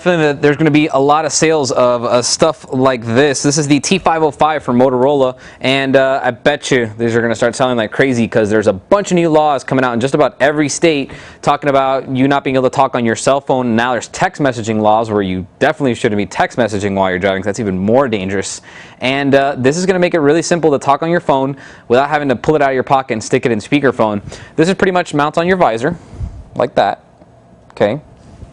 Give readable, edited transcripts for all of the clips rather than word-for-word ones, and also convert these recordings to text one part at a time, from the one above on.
That there's going to be a lot of sales of stuff like this. This is the T505 from Motorola, and I bet you these are going to start selling like crazy because there's a bunch of new laws coming out in just about every state talking about you not being able to talk on your cell phone. Now there's text messaging laws where you definitely shouldn't be text messaging while you're driving, because that's even more dangerous. And this is going to make it really simple to talk on your phone without having to pull it out of your pocket and stick it in speakerphone. This is pretty much mounts on your visor like that. Okay,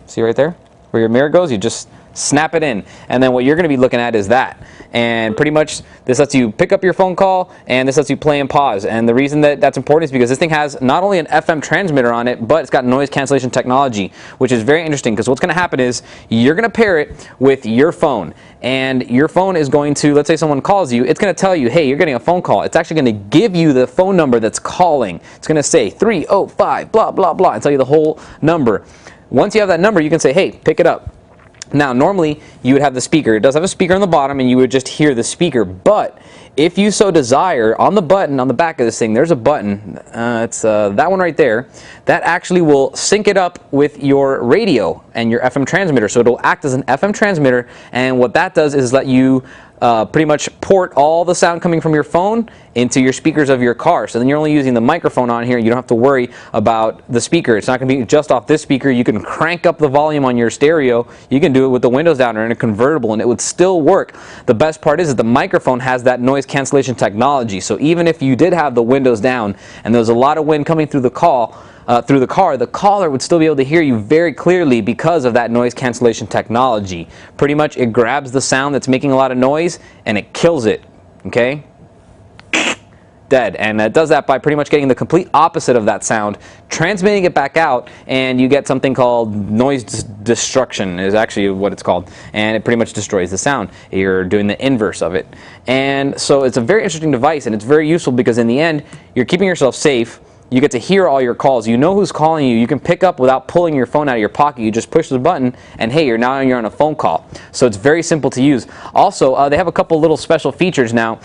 see right there? Where your mirror goes, you just snap it in, and then what you're going to be looking at is that. And pretty much this lets you pick up your phone call, and this lets you play and pause. And the reason that that's important is because this thing has not only an FM transmitter on it, but it's got noise cancellation technology, which is very interesting, because what's going to happen is you're going to pair it with your phone, and your phone is going to, let's say someone calls you, it's going to tell you, hey, you're getting a phone call. It's actually going to give you the phone number that's calling. It's going to say 305 blah blah blah and tell you the whole number. Once you have that number, you can say, hey, pick it up. Now, normally, you would have the speaker. It does have a speaker on the bottom, and you would just hear the speaker. But if you so desire, on the button, on the back of this thing, there's a button. It's that one right there. That actually will sync it up with your radio and your FM transmitter. So it'll act as an FM transmitter, and what that does is let you pretty much port all the sound coming from your phone into your speakers of your car. So then you're only using the microphone on here. You don't have to worry about the speaker. It's not going to be just off this speaker. You can crank up the volume on your stereo. You can do it with the windows down or in a convertible, and it would still work. The best part is that the microphone has that noise cancellation technology. So even if you did have the windows down and there was a lot of wind coming through the car, the caller would still be able to hear you very clearly because of that noise cancellation technology. Pretty much it grabs the sound that's making a lot of noise and it kills it, okay? Dead. And it does that by pretty much getting the complete opposite of that sound, transmitting it back out, and you get something called noise destruction is actually what it's called, and it pretty much destroys the sound. You're doing the inverse of it. And so it's a very interesting device, and it's very useful because in the end you're keeping yourself safe. You get to hear all your calls. You know who's calling you. You can pick up without pulling your phone out of your pocket. You just push the button and hey, you're on a phone call. So it's very simple to use. Also, they have a couple little special features now.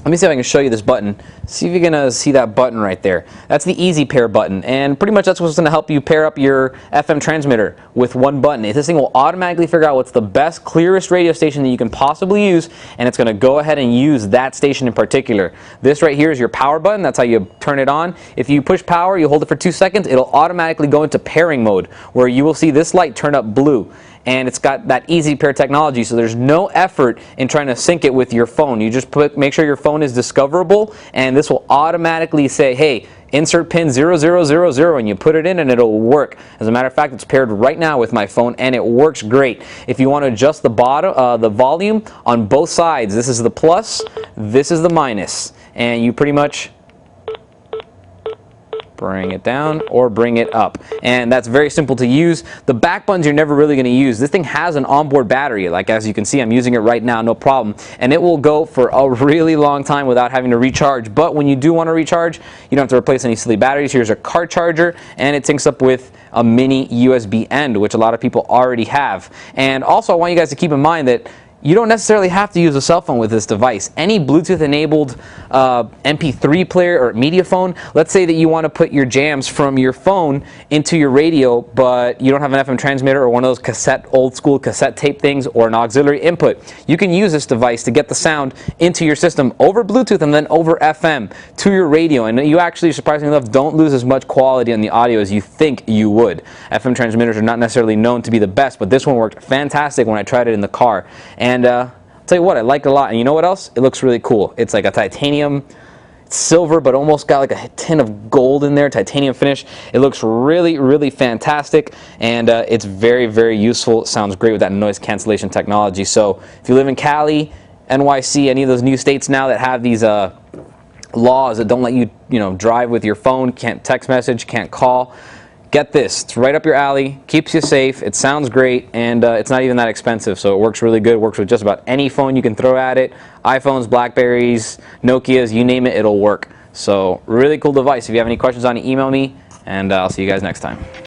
Let me see if I can show you this button. See if you're going to see that button right there. That's the easy pair button, and pretty much that's what's going to help you pair up your FM transmitter with one button. This thing will automatically figure out what's the best, clearest radio station that you can possibly use, and it's going to go ahead and use that station in particular. This right here is your power button. That's how you turn it on. If you push power, you hold it for 2 seconds, it'll automatically go into pairing mode, where you will see this light turn up blue. And it's got that easy pair technology, so there's no effort in trying to sync it with your phone. You just make sure your phone is discoverable, and this will automatically say, hey, insert pin 0000, and you put it in and it'll work. As a matter of fact, it's paired right now with my phone and it works great. If you want to adjust the bottom, the volume on both sides, this is the plus, this is the minus, and you pretty much bring it down or bring it up, and that's very simple to use. The back buttons you're never really going to use. This thing has an onboard battery, like as you can see I'm using it right now, no problem, and it will go for a really long time without having to recharge. But when you do want to recharge, you don't have to replace any silly batteries. Here's a car charger, and it syncs up with a mini USB end, which a lot of people already have. And also I want you guys to keep in mind that you don't necessarily have to use a cell phone with this device. Any Bluetooth-enabled MP3 player or media phone, let's say that you want to put your jams from your phone into your radio, but you don't have an FM transmitter or one of those old-school cassette tape things or an auxiliary input. You can use this device to get the sound into your system over Bluetooth and then over FM to your radio. And you actually, surprisingly enough, don't lose as much quality on the audio as you think you would. FM transmitters are not necessarily known to be the best, but this one worked fantastic when I tried it in the car. And I'll tell you what, I like it a lot. And you know what else? It looks really cool. It's like a titanium, silver, but almost got like a tin of gold in there, titanium finish. It looks really, really fantastic, and it's very, very useful. It sounds great with that noise cancellation technology. So if you live in Cali, NYC, any of those new states now that have these laws that don't let you, drive with your phone, can't text message, can't call, get this. It's right up your alley, keeps you safe, it sounds great, and it's not even that expensive, so it works really good. It works with just about any phone you can throw at it. iPhones, Blackberries, Nokias, you name it, it'll work. So really cool device. If you have any questions on it, email me, and I'll see you guys next time.